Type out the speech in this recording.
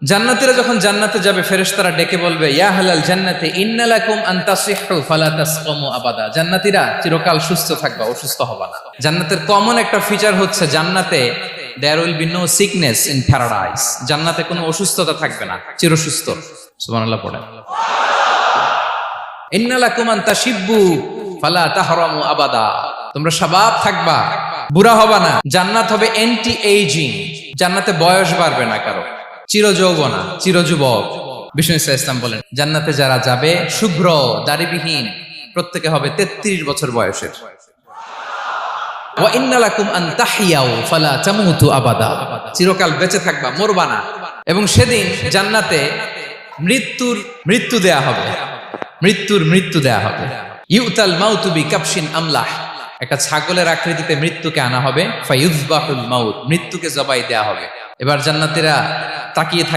জান্নাতীরা যখন জান্নাতে যাবে ফেরেশতারা ডেকে বলবে ইয়া আহলাল জান্নাতি ইন্না লাকুম আন তাসিহু ফালা তাসকামু আবাদা। জান্নাতীরা চিরকাল সুস্থ থাকবা, অসুস্থ হবা না। জান্নাতের কমন একটা ফিচার হচ্ছে জান্নাতে there will be no sickness in paradise. জান্নাতে কোনো অসুস্থতা থাকবে না, চিরসুস্থ। সুবহানাল্লাহ পড়েন। ইন্না লাকুম আন তাশিব্বু ফালা তাহরামু আবাদা। তোমরা শাবাব থাকবা, বুড়া হবা না। জান্নাত হবে অ্যান্টি এইজিং। জান্নাতে বয়স বাড়বে না কারো, চিরযৌবনা, চিরযুবক। বিষ্ণু ইসলাম বলেন জান্নাতে যারা যাবে শুভ্র দাড়িবিহীন, প্রত্যেকে হবে 33 বছর বয়সের। ওয়া ইন্না লাকুম আন তাহইয়াউ ফালা তামুতু আবাদা। চিরকাল বেঁচে থাকবা, মরবা না। এবং সেদিন জান্নাতে মৃত্যু দেয়া হবে, মৃত্যু দেয়া হবে। ইউতাল মাউতু বিকাবশিন আমলাহ। একটা ছাগলের আকৃতিতে মৃত্যুকে আনা হবে। ফায়ুযবাহুল মাউত, মৃত্যুকে জবাই দেয়া হবে। এবার জান্নাতীরা তাকিয়ে থাকবে।